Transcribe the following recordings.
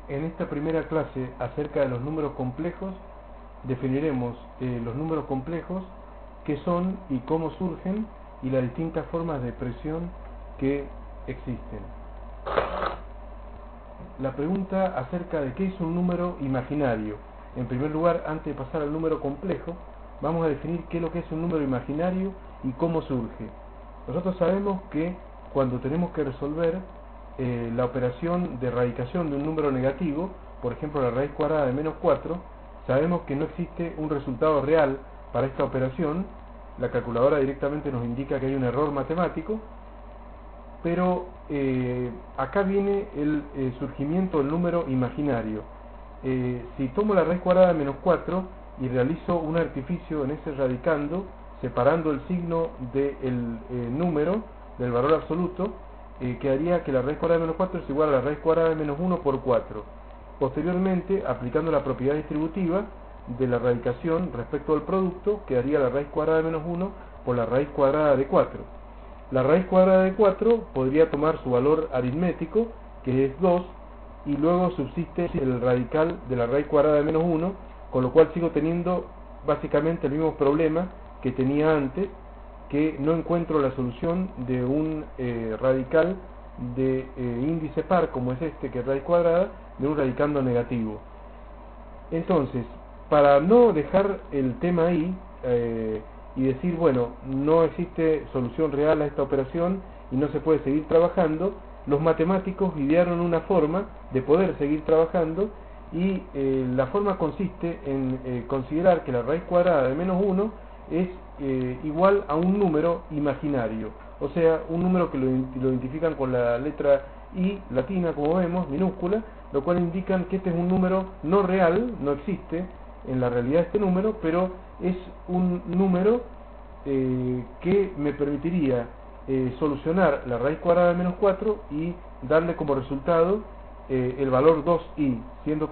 En esta primera clase acerca de los números complejos, definiremos los números complejos, qué son y cómo surgen, y las distintas formas de expresión que existen. La pregunta acerca de qué es un número imaginario. En primer lugar, antes de pasar al número complejo, vamos a definir qué es lo que es un número imaginario y cómo surge. Nosotros sabemos que cuando tenemos que resolver la operación de radicación de un número negativo, por ejemplo la raíz cuadrada de menos 4, sabemos que no existe un resultado real para esta operación. La calculadora directamente nos indica que hay un error matemático, pero acá viene el surgimiento del número imaginario. Si tomo la raíz cuadrada de menos 4 y realizo un artificio en ese radicando, separando el signo del número del valor absoluto, quedaría que la raíz cuadrada de menos 4 es igual a la raíz cuadrada de menos 1 por 4. Posteriormente, aplicando la propiedad distributiva de la radicación respecto al producto, quedaría la raíz cuadrada de menos 1 por la raíz cuadrada de 4. La raíz cuadrada de 4 podría tomar su valor aritmético, que es 2, y luego subsiste el radical de la raíz cuadrada de menos 1, con lo cual sigo teniendo básicamente el mismo problema que tenía antes, que no encuentro la solución de un radical de índice par, como es este, que es raíz cuadrada, de un radicando negativo. Entonces, para no dejar el tema ahí y decir, bueno, no existe solución real a esta operación y no se puede seguir trabajando, los matemáticos idearon una forma de poder seguir trabajando, y la forma consiste en considerar que la raíz cuadrada de menos 1 es igual a un número imaginario, o sea, un número que lo identifican con la letra I latina, como vemos, minúscula, lo cual indican que este es un número no real, no existe en la realidad este número, pero es un número que me permitiría solucionar la raíz cuadrada de menos 4 y darle como resultado el valor 2i, siendo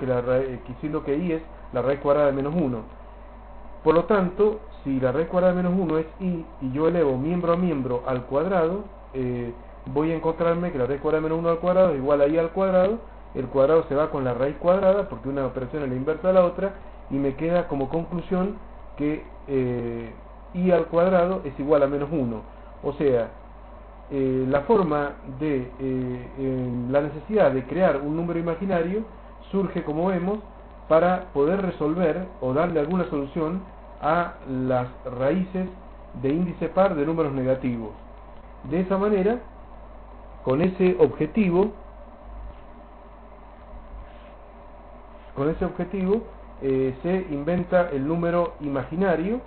que i es la raíz cuadrada de menos 1. Por lo tanto, si la raíz cuadrada de menos 1 es i y yo elevo miembro a miembro al cuadrado, voy a encontrarme que la raíz cuadrada de menos 1 al cuadrado es igual a i al cuadrado. El cuadrado se va con la raíz cuadrada porque una operación es la inversa de la otra, y me queda como conclusión que i al cuadrado es igual a menos 1. O sea, la forma de la necesidad de crear un número imaginario surge, como vemos, para poder resolver o darle alguna solución a las raíces de índice par de números negativos. De esa manera, con ese objetivo se inventa el número imaginario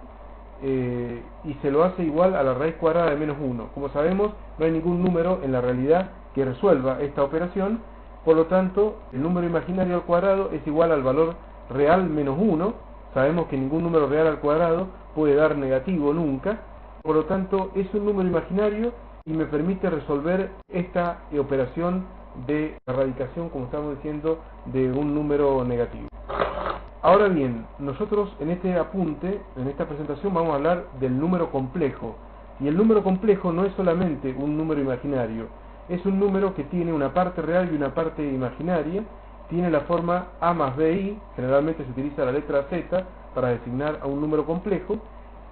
y se lo hace igual a la raíz cuadrada de menos 1. Como sabemos, no hay ningún número en la realidad que resuelva esta operación, por lo tanto, el número imaginario al cuadrado es igual al valor real menos 1. Sabemos que ningún número real al cuadrado puede dar negativo nunca, por lo tanto, es un número imaginario y me permite resolver esta operación de erradicación, como estamos diciendo, de un número negativo. Ahora bien, nosotros en este apunte, en esta presentación, vamos a hablar del número complejo. Y el número complejo no es solamente un número imaginario, es un número que tiene una parte real y una parte imaginaria, tiene la forma a más bi, generalmente se utiliza la letra z para designar a un número complejo,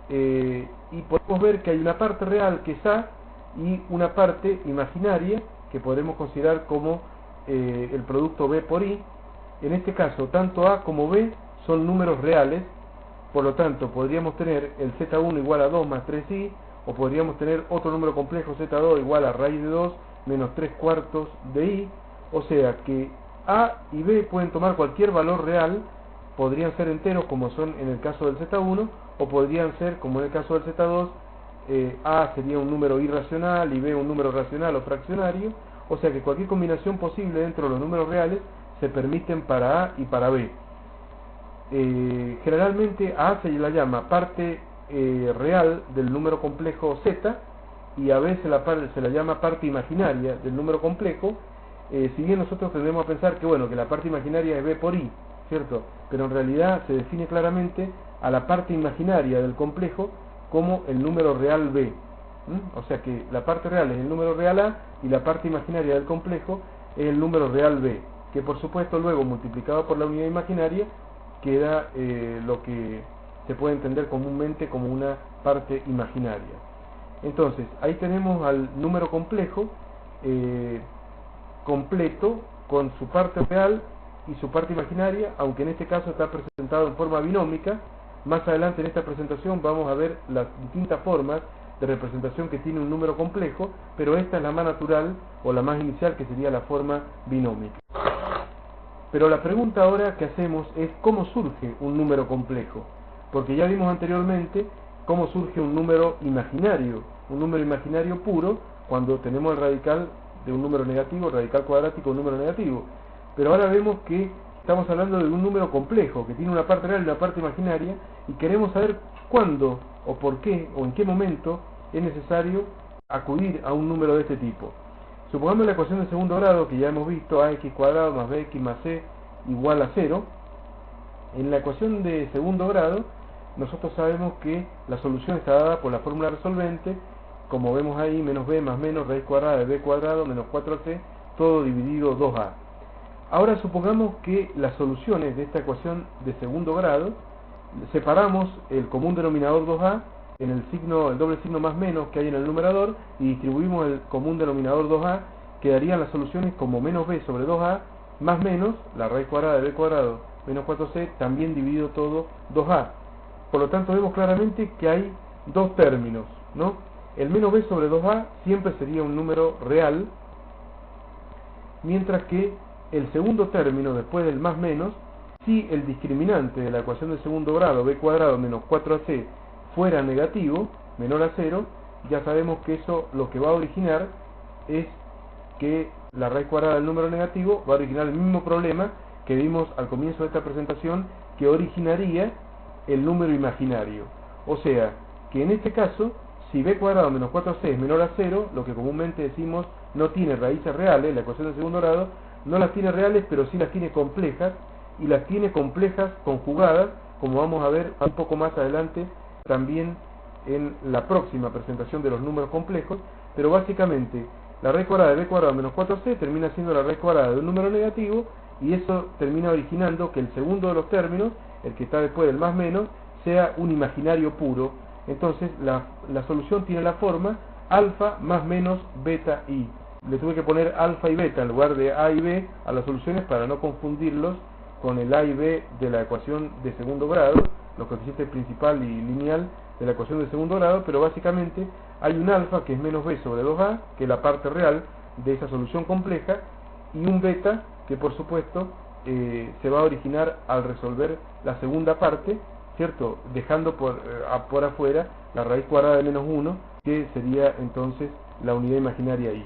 y podemos ver que hay una parte real que es a y una parte imaginaria que podemos considerar como el producto b por i. En este caso, tanto a como b son números reales, por lo tanto podríamos tener el z1 igual a 2 más 3i, o podríamos tener otro número complejo z2 igual a raíz de 2 menos 3 cuartos de i, o sea que a y b pueden tomar cualquier valor real, podrían ser enteros como son en el caso del z1, o podrían ser, como en el caso del z2, a sería un número irracional y b un número racional o fraccionario, o sea que cualquier combinación posible dentro de los números reales se permiten para a y para b. Generalmente a se la llama parte real del número complejo z, y a b se la llama parte imaginaria del número complejo, si bien nosotros tendemos a pensar que bueno, que la parte imaginaria es b por i, ¿cierto? Pero en realidad se define claramente a la parte imaginaria del complejo como el número real b. O sea que la parte real es el número real a y la parte imaginaria del complejo es el número real b. que por supuesto luego multiplicado por la unidad imaginaria queda lo que se puede entender comúnmente como una parte imaginaria. Entonces, ahí tenemos al número complejo completo con su parte real y su parte imaginaria, aunque en este caso está presentado en forma binómica. Más adelante en esta presentación vamos a ver las distintas formas de representación que tiene un número complejo, pero esta es la más natural o la más inicial, que sería la forma binómica. Pero la pregunta ahora que hacemos es ¿cómo surge un número complejo? Porque ya vimos anteriormente cómo surge un número imaginario puro, cuando tenemos el radical de un número negativo, el radical cuadrático de un número negativo. Pero ahora vemos que estamos hablando de un número complejo, que tiene una parte real y una parte imaginaria, y queremos saber cuándo, o por qué, o en qué momento es necesario acudir a un número de este tipo. Supongamos la ecuación de segundo grado, que ya hemos visto, ax cuadrado más bx más c igual a 0. En la ecuación de segundo grado, nosotros sabemos que la solución está dada por la fórmula resolvente, como vemos ahí, menos b más menos raíz cuadrada de b cuadrado menos 4c, todo dividido 2a. Ahora supongamos que las soluciones de esta ecuación de segundo grado, separamos el común denominador 2a en el doble signo más menos que hay en el numerador, y distribuimos el común denominador 2a, quedarían las soluciones como menos b sobre 2a más menos la raíz cuadrada de b cuadrado menos 4c, también dividido todo 2a. Por lo tanto vemos claramente que hay dos términos, ¿no? El menos b sobre 2a siempre sería un número real, mientras que el segundo término después del más menos, si el discriminante de la ecuación de segundo grado b cuadrado menos 4ac fuera negativo, menor a 0, ya sabemos que eso lo que va a originar es que la raíz cuadrada del número negativo va a originar el mismo problema que vimos al comienzo de esta presentación, que originaría el número imaginario. O sea, que en este caso, si b cuadrado menos 4c es menor a 0, lo que comúnmente decimos no tiene raíces reales, la ecuación de segundo grado no las tiene reales, pero sí las tiene complejas, y las tiene complejas conjugadas, como vamos a ver un poco más adelante también en la próxima presentación de los números complejos. Pero básicamente la raíz cuadrada de b cuadrado menos 4c termina siendo la raíz cuadrada de un número negativo, y eso termina originando que el segundo de los términos, el que está después del más menos, sea un imaginario puro. Entonces la solución tiene la forma alfa más menos beta i. Le tuve que poner alfa y beta en lugar de a y b a las soluciones para no confundirlos con el a y b de la ecuación de segundo grado, los coeficientes principal y lineal de la ecuación de segundo grado. Pero básicamente hay un alfa que es menos b sobre 2a, que es la parte real de esa solución compleja, y un beta que por supuesto se va a originar al resolver la segunda parte, ¿cierto? Dejando por afuera la raíz cuadrada de menos 1, que sería entonces la unidad imaginaria i.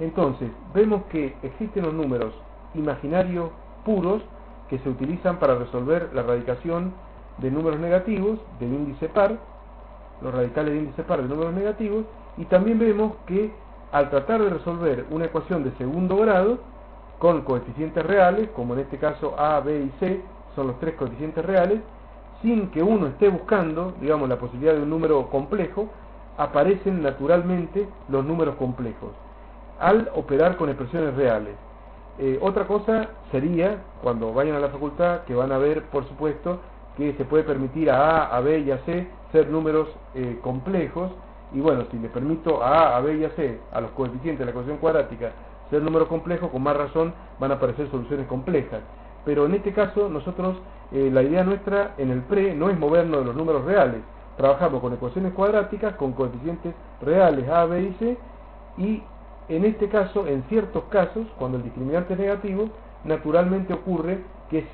Entonces, vemos que existen los números imaginarios puros que se utilizan para resolver la radicación de números negativos del índice par, los radicales de índice par de números negativos, y también vemos que al tratar de resolver una ecuación de segundo grado con coeficientes reales, como en este caso a, b y c son los tres coeficientes reales, sin que uno esté buscando, digamos, la posibilidad de un número complejo, aparecen naturalmente los números complejos al operar con expresiones reales. Otra cosa sería, cuando vayan a la facultad, que van a ver, por supuesto, que se puede permitir a B y a C ser números complejos, y bueno, si les permito a B y a C, a los coeficientes de la ecuación cuadrática, ser números complejos, con más razón van a aparecer soluciones complejas. Pero en este caso, nosotros, la idea nuestra en el pre no es movernos de los números reales. Trabajamos con ecuaciones cuadráticas, con coeficientes reales a, b y c, y en este caso, en ciertos casos, cuando el discriminante es negativo, naturalmente ocurre que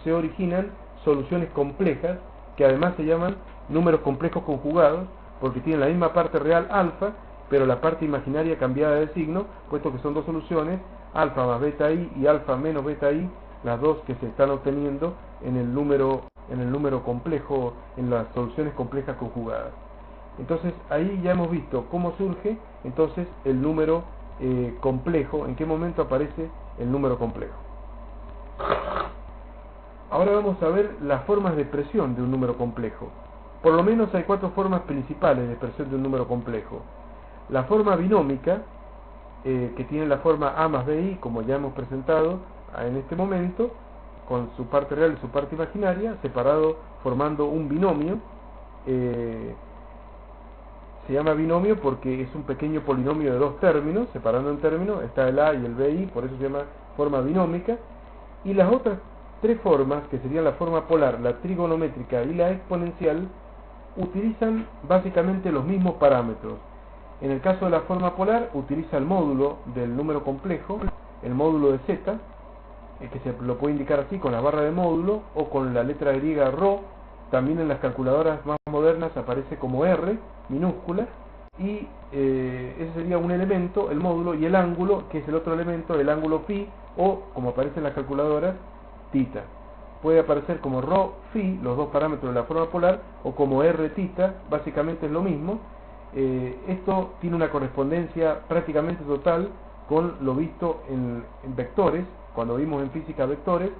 se originan soluciones complejas, que además se llaman números complejos conjugados, porque tienen la misma parte real alfa, pero la parte imaginaria cambiada de signo, puesto que son dos soluciones, alfa más beta i y alfa menos beta i, las dos que se están obteniendo en el número complejo, en las soluciones complejas conjugadas. Entonces ahí ya hemos visto cómo surge entonces el número complejo, en qué momento aparece el número complejo. Ahora vamos a ver las formas de expresión de un número complejo. Por lo menos hay cuatro formas principales de expresión de un número complejo. La forma binómica, que tiene la forma a más bi, como ya hemos presentado en este momento, con su parte real y su parte imaginaria, separado formando un binomio. Se llama binomio porque es un pequeño polinomio de dos términos, separando en términos, está el a y el bi, por eso se llama forma binómica. Y las otras tres formas, que serían la forma polar, la trigonométrica y la exponencial, utilizan básicamente los mismos parámetros. En el caso de la forma polar, utiliza el módulo del número complejo, el módulo de z, que se lo puede indicar así con la barra de módulo o con la letra griega rho. También en las calculadoras más modernas aparece como r minúscula, y ese sería un elemento, el módulo, y el ángulo, que es el otro elemento, el ángulo phi, o como aparece en las calculadoras, tita. Puede aparecer como rho phi, los dos parámetros de la forma polar, o como r tita, básicamente es lo mismo. Esto tiene una correspondencia prácticamente total con lo visto en vectores. Cuando vimos en física vectores,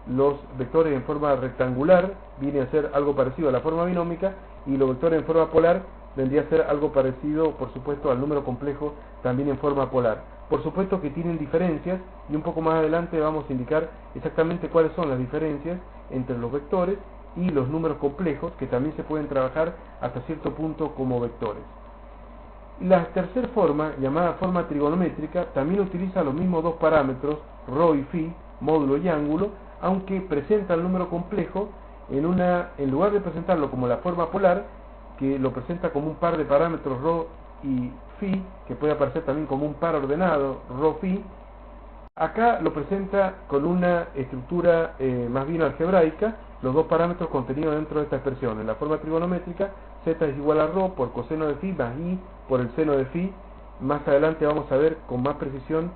los vectores en forma rectangular viene a ser algo parecido a la forma binómica, y los vectores en forma polar vendría a ser algo parecido, por supuesto, al número complejo, también en forma polar. Por supuesto que tienen diferencias, y un poco más adelante vamos a indicar exactamente cuáles son las diferencias entre los vectores y los números complejos, que también se pueden trabajar hasta cierto punto como vectores. La tercera forma, llamada forma trigonométrica, también utiliza los mismos dos parámetros, rho y phi, módulo y ángulo, aunque presenta el número complejo en lugar de presentarlo como la forma polar, que lo presenta como un par de parámetros rho y phi, que puede aparecer también como un par ordenado, rho phi. Acá lo presenta con una estructura más bien algebraica, los dos parámetros contenidos dentro de esta expresión. En la forma trigonométrica, z es igual a rho por coseno de phi más i por el seno de phi. Más adelante vamos a ver con más precisión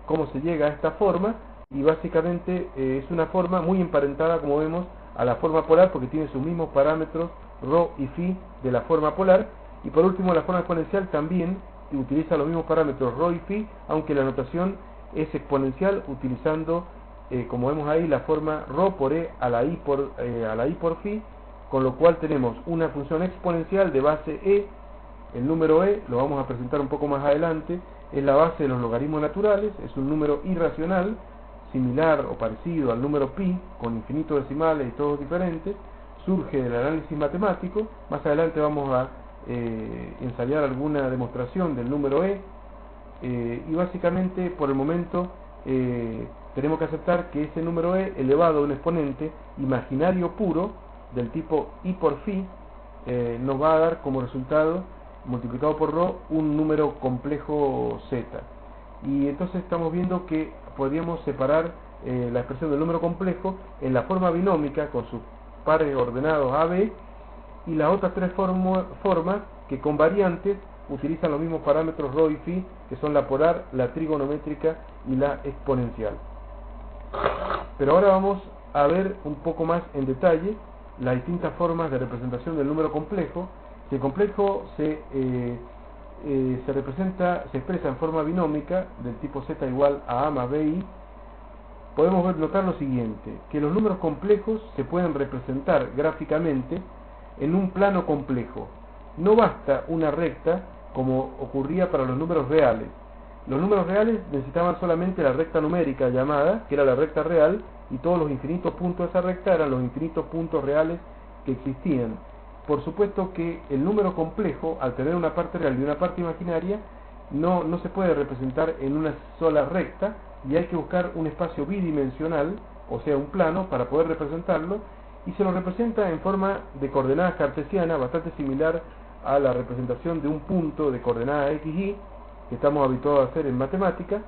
cómo se llega a esta forma, y básicamente es una forma muy emparentada, como vemos, a la forma polar, porque tiene sus mismos parámetros rho y phi de la forma polar. Y por último, la forma exponencial también utiliza los mismos parámetros rho y phi, aunque la notación es exponencial, utilizando, como vemos ahí, la forma rho por e a la i por phi, con lo cual tenemos una función exponencial de base e. El número e, lo vamos a presentar un poco más adelante, es la base de los logaritmos naturales, es un número irracional, similar o parecido al número pi, con infinitos decimales y todos diferentes. Surge del análisis matemático. Más adelante vamos a ensayar alguna demostración del número e, y básicamente por el momento tenemos que aceptar que ese número e elevado a un exponente imaginario puro del tipo i por phi nos va a dar como resultado, multiplicado por rho, un número complejo z. Y entonces estamos viendo que podríamos separar la expresión del número complejo en la forma binómica con sus pares ordenados a, b, y las otras tres formas que con variantes utilizan los mismos parámetros rho y phi, que son la polar, la trigonométrica y la exponencial. Pero ahora vamos a ver un poco más en detalle las distintas formas de representación del número complejo. Si el complejo se expresa en forma binómica del tipo z igual a a más bi, podemos notar lo siguiente, que los números complejos se pueden representar gráficamente en un plano complejo. No basta una recta como ocurría para los números reales. Los números reales necesitaban solamente la recta numérica llamada, que era la recta real, y todos los infinitos puntos de esa recta eran los infinitos puntos reales que existían. Por supuesto que el número complejo, al tener una parte real y una parte imaginaria, no se puede representar en una sola recta, y hay que buscar un espacio bidimensional, o sea un plano, para poder representarlo, y se lo representa en forma de coordenadas cartesianas, bastante similar a la representación de un punto de coordenadas x, y, que estamos habituados a hacer en matemática,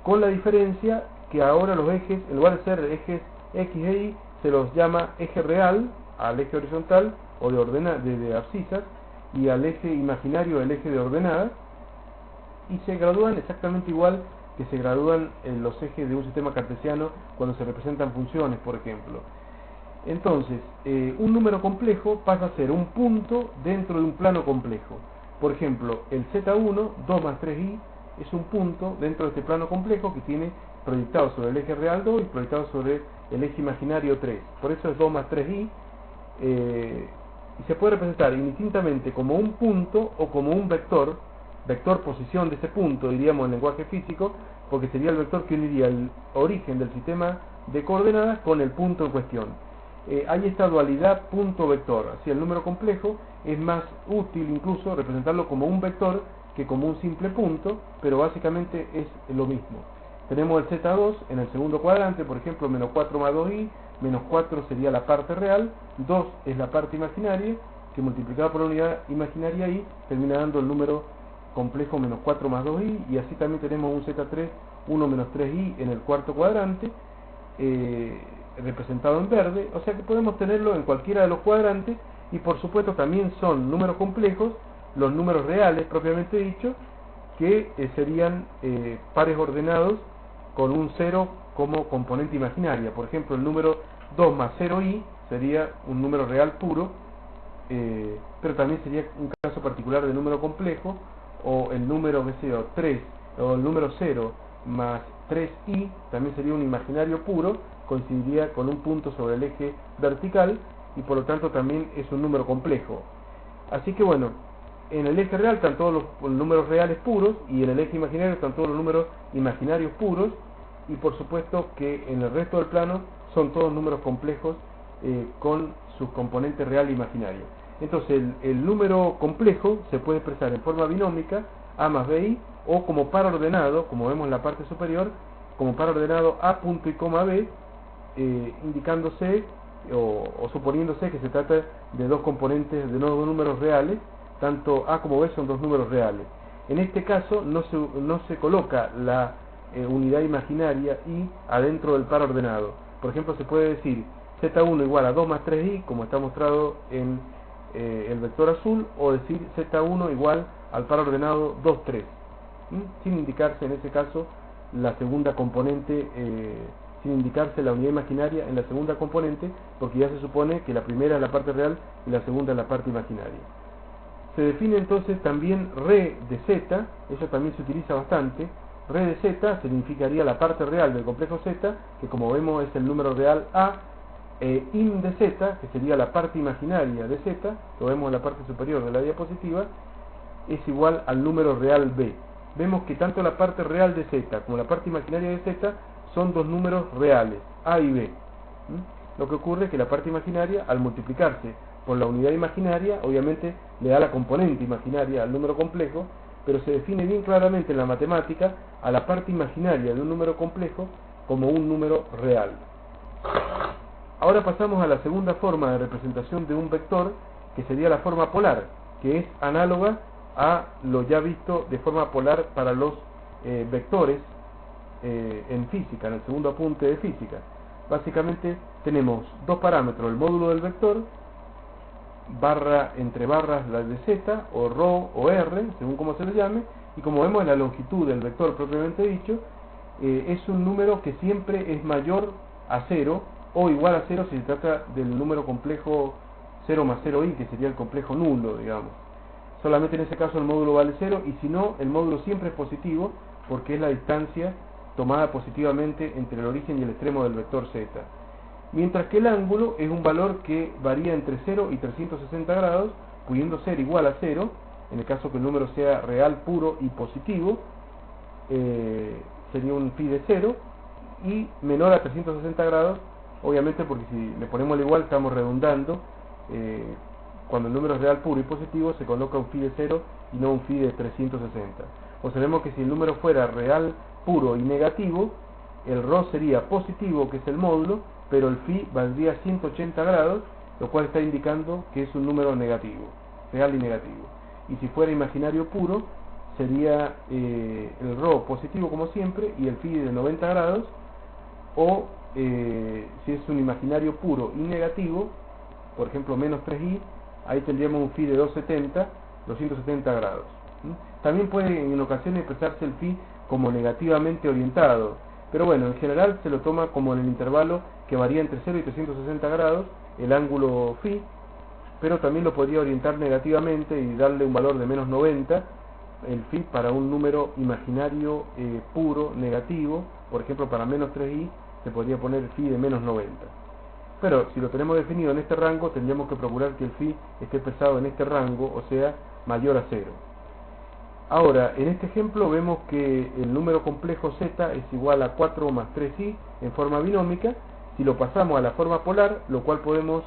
con la diferencia que ahora los ejes, en lugar de ser ejes x e y, se los llama eje real al eje horizontal o de abscisas, y al eje imaginario el eje de ordenadas, y se gradúan exactamente igual que se gradúan en los ejes de un sistema cartesiano cuando se representan funciones, por ejemplo. Entonces, un número complejo pasa a ser un punto dentro de un plano complejo. Por ejemplo, el z1, 2 más 3i, es un punto dentro de este plano complejo que tiene proyectado sobre el eje real 2 y proyectado sobre el eje imaginario 3. Por eso es 2 más 3i, y se puede representar indistintamente como un punto o como un vector, vector posición de ese punto, diríamos en lenguaje físico, porque sería el vector que uniría el origen del sistema de coordenadas con el punto en cuestión. Hay esta dualidad punto-vector, así el número complejo es más útil incluso representarlo como un vector que como un simple punto, pero básicamente es lo mismo. Tenemos el Z2 en el segundo cuadrante, por ejemplo, menos 4 más 2i, menos 4 sería la parte real, 2 es la parte imaginaria, que multiplicado por la unidad imaginaria i termina dando el número complejo menos 4 más 2i, y así también tenemos un Z3, 1 menos 3i en el cuarto cuadrante, representado en verde, o sea que podemos tenerlo en cualquiera de los cuadrantes, y por supuesto también son números complejos los números reales propiamente dicho, que serían pares ordenados con un 0 como componente imaginaria. Por ejemplo, el número 2 más 0i sería un número real puro, pero también sería un caso particular de número complejo, o el número, qué sé yo, 3, o el número 0 más 3i también sería un imaginario puro, coincidiría con un punto sobre el eje vertical, y por lo tanto también es un número complejo. Así que bueno, en el eje real están todos los números reales puros, y en el eje imaginario están todos los números imaginarios puros, y por supuesto que en el resto del plano son todos números complejos con sus componentes real e imaginario. Entonces el número complejo se puede expresar en forma binómica, a más bi, o como par ordenado, como vemos en la parte superior, como par ordenado a punto y coma b, indicándose o suponiéndose que se trata de dos componentes, de dos números reales, tanto a como b son dos números reales. En este caso no se coloca la unidad imaginaria i adentro del par ordenado. Por ejemplo, se puede decir z1 igual a 2 más 3i, como está mostrado en el vector azul, o decir z1 igual al par ordenado 2, 3, sin indicarse en ese caso la segunda componente, sin indicarse la unidad imaginaria en la segunda componente, porque ya se supone que la primera es la parte real y la segunda es la parte imaginaria. Se define entonces también re de z, eso también se utiliza bastante. Re de z significaría la parte real del complejo z, que como vemos es el número real a, in de z, que sería la parte imaginaria de z, lo vemos en la parte superior de la diapositiva, es igual al número real b. Vemos que tanto la parte real de z como la parte imaginaria de z son dos números reales, a y b. Lo que ocurre es que la parte imaginaria, al multiplicarse por la unidad imaginaria, obviamente le da la componente imaginaria al número complejo, pero se define bien claramente en la matemática a la parte imaginaria de un número complejo como un número real. Ahora pasamos a la segunda forma de representación de un vector, que sería la forma polar, que es análoga a lo ya visto de forma polar para los vectores en física, en el segundo apunte de física. Básicamente tenemos dos parámetros, el módulo del vector, barra entre barras la de z, o ρ o r, según como se le llame, y como vemos la longitud del vector propiamente dicho, es un número que siempre es mayor a 0, o igual a 0 si se trata del número complejo 0 más 0i, que sería el complejo nulo, digamos. Solamente en ese caso el módulo vale 0, y si no, el módulo siempre es positivo, porque es la distancia tomada positivamente entre el origen y el extremo del vector z. Mientras que el ángulo es un valor que varía entre 0 y 360 grados, pudiendo ser igual a 0, en el caso que el número sea real, puro y positivo, sería un phi de 0, y menor a 360 grados, obviamente porque si le ponemos el igual estamos redundando, cuando el número es real, puro y positivo se coloca un phi de 0 y no un phi de 360. Observemos que si el número fuera real, puro y negativo, el ρ sería positivo, que es el módulo, pero el phi valdría 180 grados, lo cual está indicando que es un número negativo, real y negativo. Y si fuera imaginario puro, sería el ρ positivo como siempre, y el phi de 90 grados, o si es un imaginario puro y negativo, por ejemplo menos 3i, ahí tendríamos un phi de 270 grados. También puede en ocasiones expresarse el phi como negativamente orientado, pero bueno, en general se lo toma como en el intervalo que varía entre 0 y 360 grados, el ángulo phi, pero también lo podría orientar negativamente y darle un valor de menos 90, el phi para un número imaginario puro negativo, por ejemplo para menos 3i se podría poner el phi de menos 90. Pero si lo tenemos definido en este rango, tendríamos que procurar que el phi esté expresado en este rango, o sea, mayor a 0. Ahora, en este ejemplo vemos que el número complejo z es igual a 4 más 3i en forma binómica. Si lo pasamos a la forma polar, lo cual podemos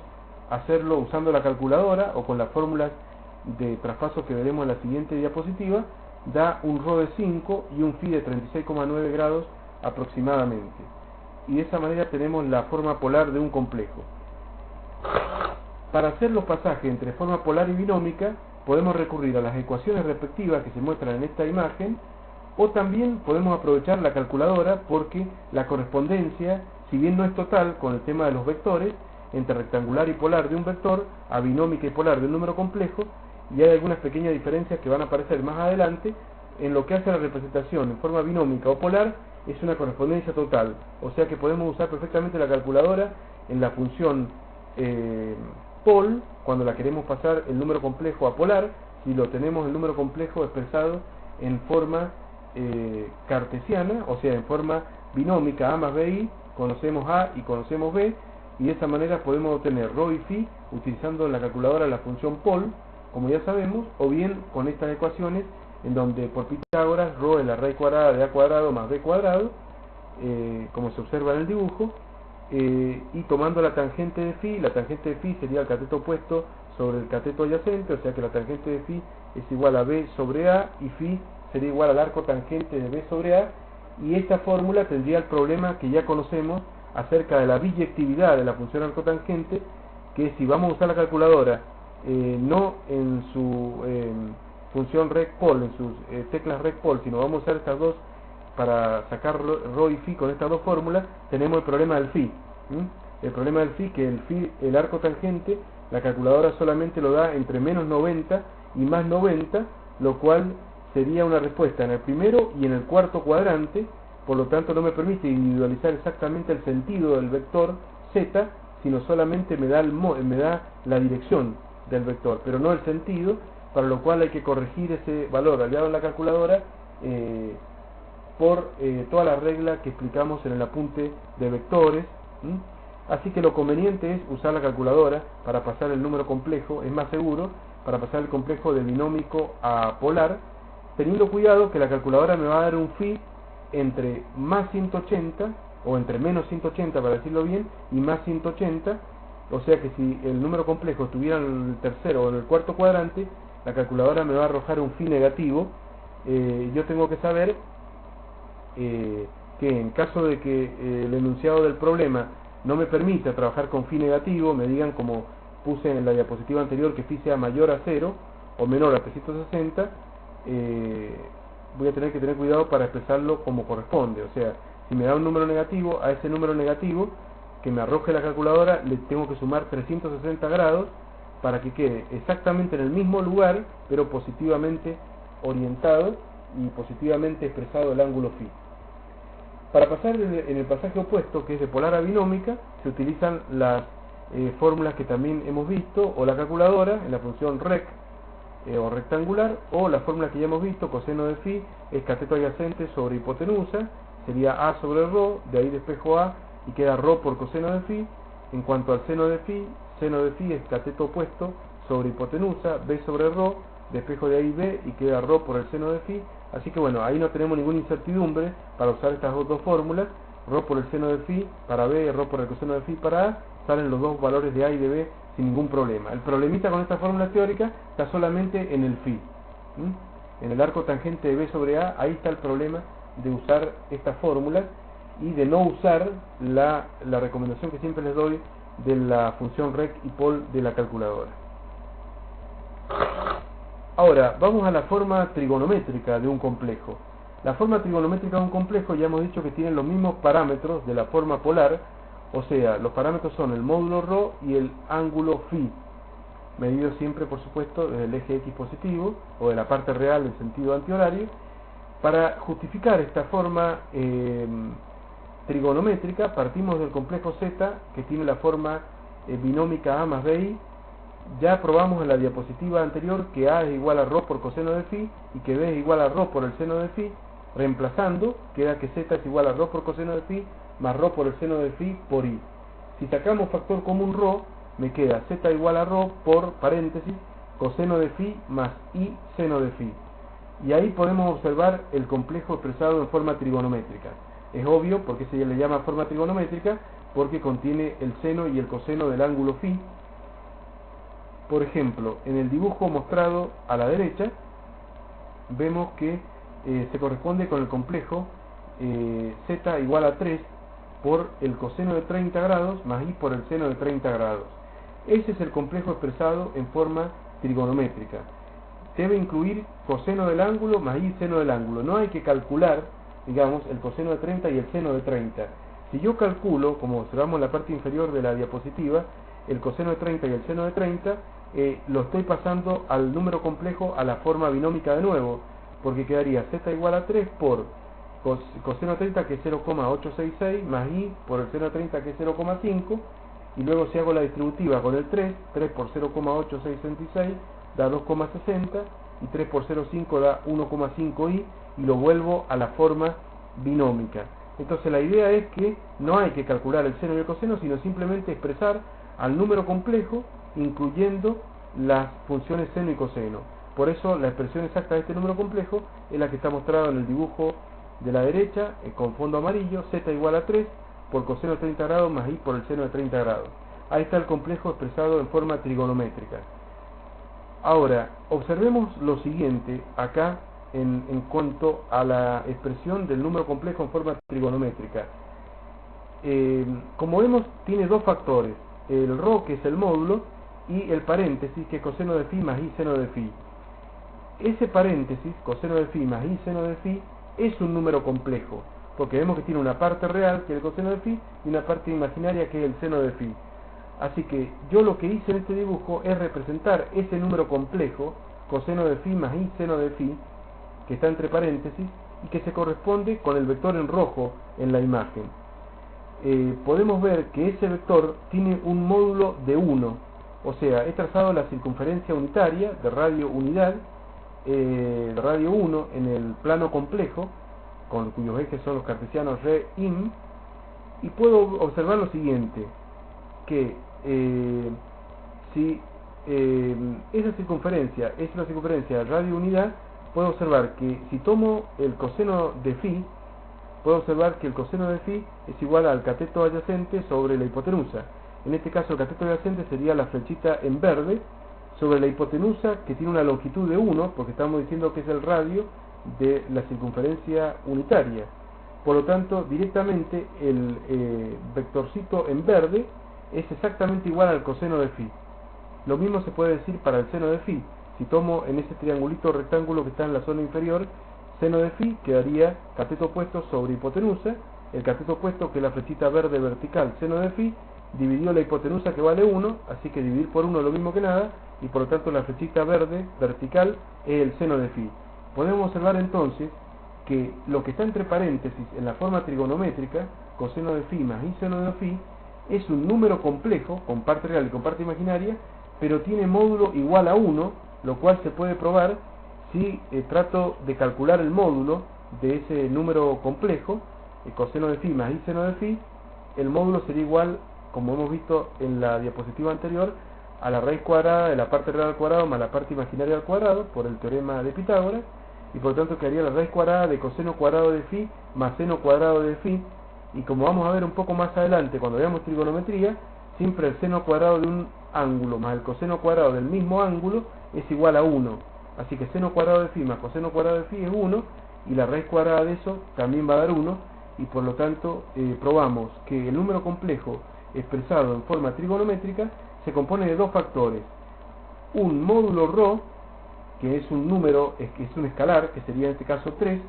hacerlo usando la calculadora o con las fórmulas de traspaso que veremos en la siguiente diapositiva, da un ρ de 5 y un φ de 36,9 grados aproximadamente. Y de esa manera tenemos la forma polar de un complejo. Para hacer los pasajes entre forma polar y binómica, podemos recurrir a las ecuaciones respectivas que se muestran en esta imagen, o también podemos aprovechar la calculadora, porque la correspondencia, si bien no es total con el tema de los vectores, entre rectangular y polar de un vector, a binómica y polar de un número complejo, y hay algunas pequeñas diferencias que van a aparecer más adelante. En lo que hace a la representación en forma binómica o polar, es una correspondencia total, o sea que podemos usar perfectamente la calculadora en la función pol, cuando la queremos pasar el número complejo a polar, si lo tenemos el número complejo expresado en forma cartesiana, o sea en forma binómica, a más bi, conocemos a y conocemos b, y de esa manera podemos obtener ρ y φ utilizando en la calculadora la función pol, como ya sabemos, o bien con estas ecuaciones en donde por Pitágoras ρ es la raíz cuadrada de a cuadrado más b cuadrado, como se observa en el dibujo, y tomando la tangente de φ, la tangente de φ sería el cateto opuesto sobre el cateto adyacente, o sea que la tangente de φ es igual a b sobre a, y φ sería igual al arco tangente de b sobre a, y esta fórmula tendría el problema que ya conocemos acerca de la biyectividad de la función arcotangente, que si vamos a usar la calculadora no en su función rec-pol, en sus teclas rec-pol, sino vamos a usar estas dos para sacar ρ y φ con estas dos fórmulas, tenemos el problema del φ. El problema del φ, que el arco tangente, la calculadora solamente lo da entre menos 90 y más 90, lo cual sería una respuesta en el primero y en el cuarto cuadrante, por lo tanto no me permite individualizar exactamente el sentido del vector z, sino solamente me da la dirección del vector, pero no el sentido, para lo cual hay que corregir ese valor aliado en la calculadora por toda la regla que explicamos en el apunte de vectores. Así que lo conveniente es usar la calculadora para pasar el número complejo, es más seguro, para pasar el complejo de binómico a polar, teniendo cuidado que la calculadora me va a dar un φ entre más 180, o entre menos 180 para decirlo bien, y más 180, o sea que si el número complejo estuviera en el tercero o en el cuarto cuadrante, la calculadora me va a arrojar un φ negativo. Yo tengo que saber que en caso de que el enunciado del problema no me permita trabajar con φ negativo, me digan, como puse en la diapositiva anterior, que φ sea mayor a 0 o menor a 360, voy a tener que tener cuidado para expresarlo como corresponde. O sea, si me da un número negativo, a ese número negativo que me arroje la calculadora le tengo que sumar 360 grados para que quede exactamente en el mismo lugar, pero positivamente orientado y positivamente expresado el ángulo φ. Para pasar en el pasaje opuesto, que es de polar a binómica, se utilizan las fórmulas que también hemos visto, o la calculadora en la función rec o rectangular, o la fórmula que ya hemos visto, coseno de φ es cateto adyacente sobre hipotenusa, sería a sobre ρ, de ahí despejo a y queda ρ por coseno de φ. En cuanto al seno de φ es cateto opuesto sobre hipotenusa, b sobre ρ, despejo de ahí b y queda ρ por el seno de φ. Así que bueno, ahí no tenemos ninguna incertidumbre para usar estas dos fórmulas, ρ por el seno de φ para b, ρ por el coseno de φ para a, salen los dos valores de a y de b sin ningún problema. El problemita con esta fórmula teórica está solamente en el φ, en el arco tangente de b sobre a. Ahí está el problema de usar estas fórmulas y de no usar la recomendación que siempre les doy de la función rec y pol de la calculadora. Ahora, vamos a la forma trigonométrica de un complejo. La forma trigonométrica de un complejo ya hemos dicho que tiene los mismos parámetros de la forma polar, o sea, los parámetros son el módulo ρ y el ángulo φ, medido siempre, por supuesto, desde el eje x positivo, o de la parte real en sentido antihorario. Para justificar esta forma trigonométrica, partimos del complejo z, que tiene la forma binómica a más bi. Ya probamos en la diapositiva anterior que a es igual a ρ por coseno de φ y que b es igual a ρ por el seno de φ. Reemplazando, queda que z es igual a ρ por coseno de φ más ρ por el seno de φ por i. Si sacamos factor común ρ, me queda z igual a ρ por, paréntesis, coseno de φ más i seno de φ. Y ahí podemos observar el complejo expresado en forma trigonométrica. Es obvio porque se le llama forma trigonométrica, porque contiene el seno y el coseno del ángulo φ. Por ejemplo, en el dibujo mostrado a la derecha, vemos que se corresponde con el complejo z igual a 3 por el coseno de 30 grados más i por el seno de 30 grados. Ese es el complejo expresado en forma trigonométrica. Debe incluir coseno del ángulo más i seno del ángulo. No hay que calcular, digamos, el coseno de 30 y el seno de 30. Si yo calculo, como observamos en la parte inferior de la diapositiva, el coseno de 30 y el seno de 30, lo estoy pasando al número complejo a la forma binómica de nuevo, porque quedaría z igual a 3 por coseno de 30, que es 0,866, más i por el seno de 30, que es 0,5, y luego si hago la distributiva con el 3 por 0,8666 da 2,60, y 3 por 0,5 da 1,5i, y lo vuelvo a la forma binómica. Entonces la idea es que no hay que calcular el seno y el coseno, sino simplemente expresar al número complejo incluyendo las funciones seno y coseno. Por eso la expresión exacta de este número complejo es la que está mostrada en el dibujo de la derecha, con fondo amarillo, z igual a 3 por coseno de 30 grados más i por el seno de 30 grados. Ahí está el complejo expresado en forma trigonométrica. Ahora, observemos lo siguiente acá en cuanto a la expresión del número complejo en forma trigonométrica. Como vemos, tiene dos factores, el ρ, que es el módulo, y el paréntesis, que es coseno de phi más i seno de phi. Ese paréntesis, coseno de phi más i seno de phi, es un número complejo, porque vemos que tiene una parte real, que es el coseno de phi, y una parte imaginaria, que es el seno de phi. Así que yo lo que hice en este dibujo es representar ese número complejo, coseno de phi más i seno de phi, que está entre paréntesis, y que se corresponde con el vector en rojo en la imagen. Podemos ver que ese vector tiene un módulo de 1, o sea, he trazado la circunferencia unitaria de radio unidad, de radio 1 en el plano complejo, con cuyos ejes son los cartesianos re, in, y puedo observar lo siguiente, que si esa circunferencia es una circunferencia de radio unidad, puedo observar que si tomo el coseno de phi, puedo observar que el coseno de phi es igual al cateto adyacente sobre la hipotenusa. En este caso el cateto adyacente sería la flechita en verde sobre la hipotenusa, que tiene una longitud de 1, porque estamos diciendo que es el radio de la circunferencia unitaria. Por lo tanto, directamente el vectorcito en verde es exactamente igual al coseno de phi. Lo mismo se puede decir para el seno de phi. Si tomo en ese triangulito rectángulo que está en la zona inferior, seno de phi quedaría cateto opuesto sobre hipotenusa, el cateto opuesto, que es la flechita verde vertical, seno de phi, dividió la hipotenusa, que vale 1, así que dividir por 1 es lo mismo que nada, y por lo tanto la flechita verde vertical es el seno de phi. Podemos observar entonces que lo que está entre paréntesis en la forma trigonométrica, coseno de phi más i seno de phi, es un número complejo, con parte real y con parte imaginaria, pero tiene módulo igual a 1, lo cual se puede probar si trato de calcular el módulo de ese número complejo, el coseno de phi más i seno de phi. El módulo sería igual, como hemos visto en la diapositiva anterior, a la raíz cuadrada de la parte real al cuadrado más la parte imaginaria al cuadrado, por el teorema de Pitágoras, y por lo tanto quedaría la raíz cuadrada de coseno cuadrado de phi más seno cuadrado de phi. Y como vamos a ver un poco más adelante cuando veamos trigonometría, siempre el seno cuadrado de un ángulo más el coseno cuadrado del mismo ángulo es igual a 1. Así que seno cuadrado de phi más coseno cuadrado de phi es 1, y la raíz cuadrada de eso también va a dar 1, y por lo tanto probamos que el número complejo expresado en forma trigonométrica se compone de dos factores: un módulo ρ, que es un número, que es un escalar, que sería en este caso 3,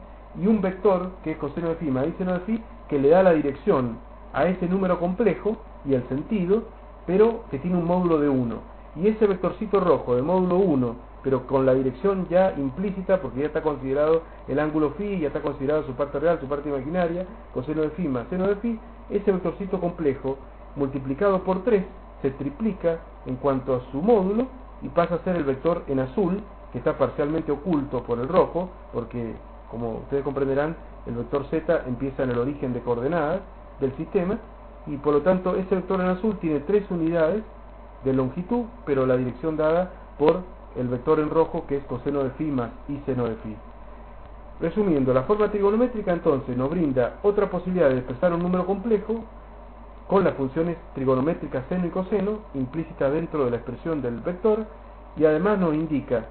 y un vector, que es coseno de phi más i seno de phi, que le da la dirección a ese número complejo y el sentido, pero que tiene un módulo de 1. Y ese vectorcito rojo de módulo 1, pero con la dirección ya implícita, porque ya está considerado el ángulo phi, ya está considerado su parte real, su parte imaginaria, coseno de phi más seno de phi, ese vectorcito complejo multiplicado por 3 se triplica en cuanto a su módulo y pasa a ser el vector en azul, que está parcialmente oculto por el rojo, porque, como ustedes comprenderán, el vector z empieza en el origen de coordenadas del sistema, y por lo tanto ese vector en azul tiene 3 unidades de longitud, pero la dirección dada por el vector en rojo, que es coseno de phi más i seno de phi. Resumiendo, la forma trigonométrica entonces nos brinda otra posibilidad de expresar un número complejo con las funciones trigonométricas seno y coseno implícitas dentro de la expresión del vector, y además nos indica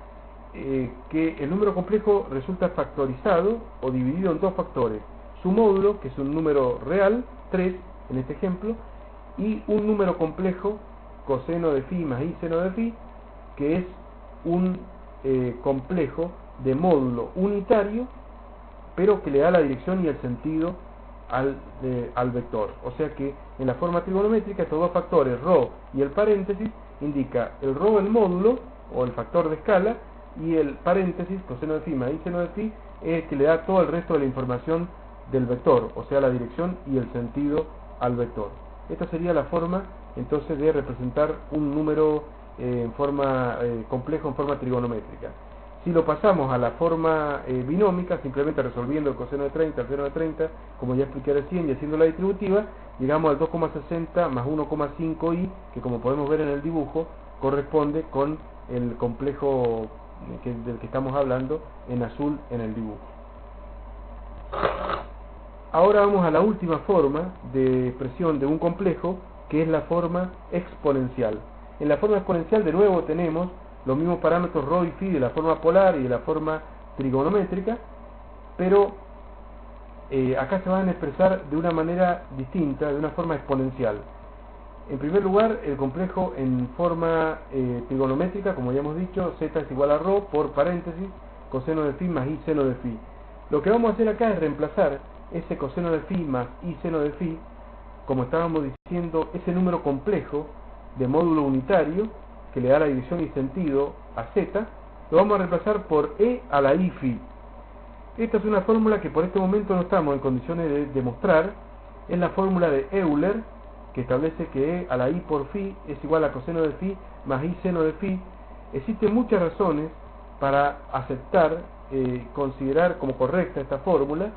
que el número complejo resulta factorizado o dividido en dos factores: su módulo, que es un número real, 3 en este ejemplo, y un número complejo, coseno de phi más i seno de phi, que es un complejo de módulo unitario, pero que le da la dirección y el sentido al vector. O sea que en la forma trigonométrica estos dos factores, ρ y el paréntesis, indica el ρ el módulo o el factor de escala, y el paréntesis, coseno de phi más i seno de phi, es el que le da todo el resto de la información del vector, o sea la dirección y el sentido al vector. Esta sería la forma entonces de representar un número en forma complejo en forma trigonométrica. Si lo pasamos a la forma binómica, simplemente resolviendo el coseno de 30, el seno de 30, como ya expliqué recién, y haciendo la distributiva, llegamos al 2,60 más 1,5i, que como podemos ver en el dibujo, corresponde con el complejo del que estamos hablando en azul en el dibujo. Ahora vamos a la última forma de expresión de un complejo, que es la forma exponencial. En la forma exponencial de nuevo tenemos los mismos parámetros ρ y phi de la forma polar y de la forma trigonométrica, pero acá se van a expresar de una manera distinta, de una forma exponencial. En primer lugar, el complejo en forma trigonométrica, como ya hemos dicho, z es igual a ρ por paréntesis, coseno de phi más i seno de phi. Lo que vamos a hacer acá es reemplazar ese coseno de phi más i seno de phi, como estábamos diciendo, ese número complejo de módulo unitario que le da la dirección y sentido a z, lo vamos a reemplazar por e a la i phi. Esta es una fórmula que por este momento no estamos en condiciones de demostrar. Es la fórmula de Euler, que establece que e a la i por phi es igual a coseno de phi más i seno de phi. Existen muchas razones para aceptar, considerar como correcta esta fórmula,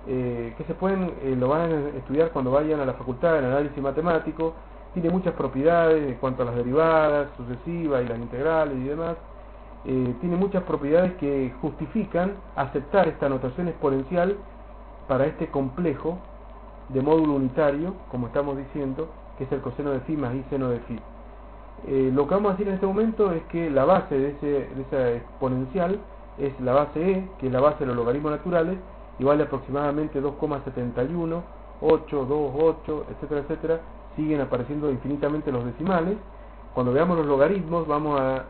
que se pueden, lo van a estudiar cuando vayan a la facultad de análisis matemático. Tiene muchas propiedades en cuanto a las derivadas sucesivas y las integrales y demás. Tiene muchas propiedades que justifican aceptar esta notación exponencial para este complejo de módulo unitario, como estamos diciendo, que es el coseno de phi más i seno de phi. Lo que vamos a decir en este momento es que la base de esa exponencial es la base e, que es la base de los logaritmos naturales, y vale aproximadamente 2,71, 8, 2, 8, etcétera, etcétera. Siguen apareciendo infinitamente los decimales. Cuando veamos los logaritmos vamos a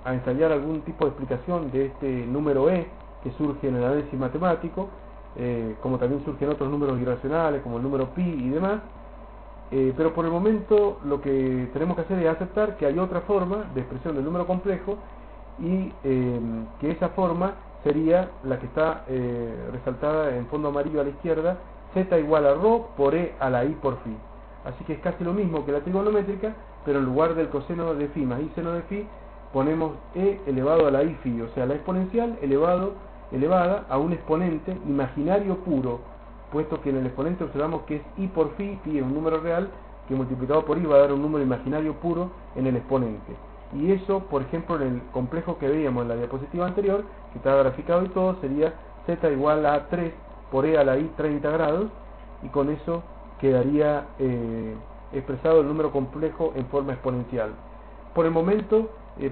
ensayar algún tipo de explicación de este número e que surge en el análisis matemático, como también surgen otros números irracionales como el número pi y demás. Pero por el momento lo que tenemos que hacer es aceptar que hay otra forma de expresión del número complejo, y que esa forma sería la que está resaltada en fondo amarillo a la izquierda: z igual a ρ por e a la i por phi. Así que es casi lo mismo que la trigonométrica, pero en lugar del coseno de phi más i seno de phi ponemos e elevado a la i phi, o sea la exponencial elevada a un exponente imaginario puro, puesto que en el exponente observamos que es i por phi, phi es un número real, que multiplicado por i va a dar un número imaginario puro en el exponente. Y eso, por ejemplo, en el complejo que veíamos en la diapositiva anterior, que estaba graficado y todo, sería z igual a 3 por e a la i 30 grados, y con eso quedaría expresado el número complejo en forma exponencial. Por el momento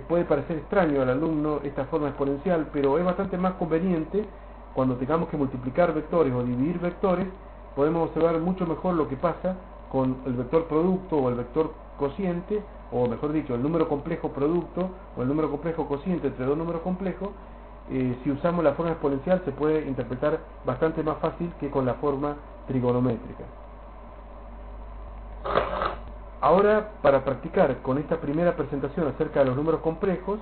puede parecer extraño al alumno esta forma exponencial, pero es bastante más conveniente. Cuando tengamos que multiplicar vectores o dividir vectores, podemos observar mucho mejor lo que pasa con el vector producto o el vector cociente, o mejor dicho, el número complejo producto o el número complejo cociente entre dos números complejos. Si usamos la forma exponencial se puede interpretar bastante más fácil que con la forma trigonométrica. Ahora, para practicar con esta primera presentación acerca de los números complejos,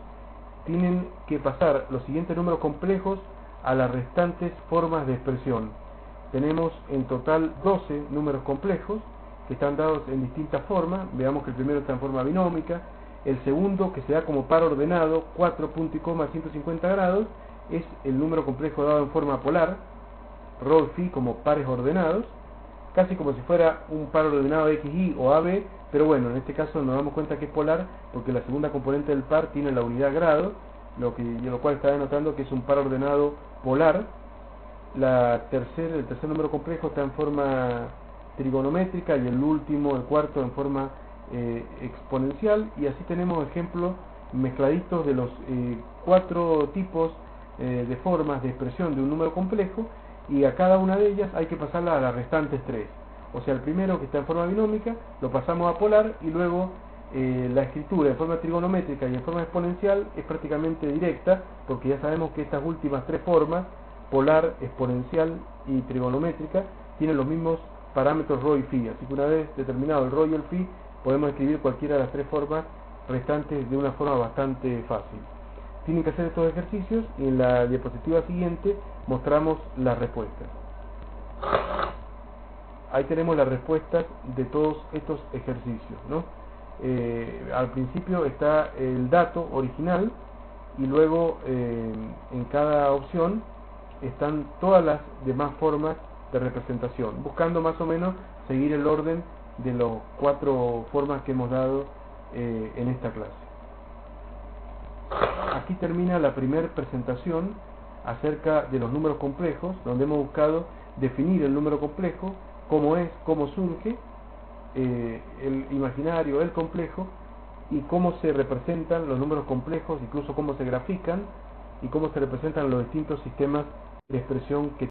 tienen que pasar los siguientes números complejos a las restantes formas de expresión. Tenemos en total 12 números complejos que están dados en distintas formas. Veamos que el primero está en forma binómica. El segundo, que se da como par ordenado, 4 punto y coma 150 grados, es el número complejo dado en forma polar, ρ y phi como pares ordenados, casi como si fuera un par ordenado XY o AB, pero bueno, en este caso nos damos cuenta que es polar porque la segunda componente del par tiene la unidad grado, lo cual está denotando que es un par ordenado polar. El tercer número complejo está en forma trigonométrica y el último, el cuarto, en forma exponencial, y así tenemos ejemplos mezcladitos de los 4 tipos de formas de expresión de un número complejo, y a cada una de ellas hay que pasarla a las restantes 3. O sea, el primero, que está en forma binómica, lo pasamos a polar, y luego la escritura en forma trigonométrica y en forma exponencial es prácticamente directa, porque ya sabemos que estas últimas 3 formas, polar, exponencial y trigonométrica, tienen los mismos parámetros ρ y φ, así que una vez determinado el ρ y el φ, podemos escribir cualquiera de las 3 formas restantes de una forma bastante fácil. Tienen que hacer estos ejercicios, y en la diapositiva siguiente mostramos las respuestas. Ahí tenemos las respuestas de todos estos ejercicios, ¿no? Al principio está el dato original, y luego en cada opción están todas las demás formas de representación, buscando más o menos seguir el orden de las 4 formas que hemos dado en esta clase. Aquí termina la primera presentación acerca de los números complejos, donde hemos buscado definir el número complejo, cómo es, cómo surge, el imaginario, el complejo, y cómo se representan los números complejos, incluso cómo se grafican y cómo se representan los distintos sistemas de expresión que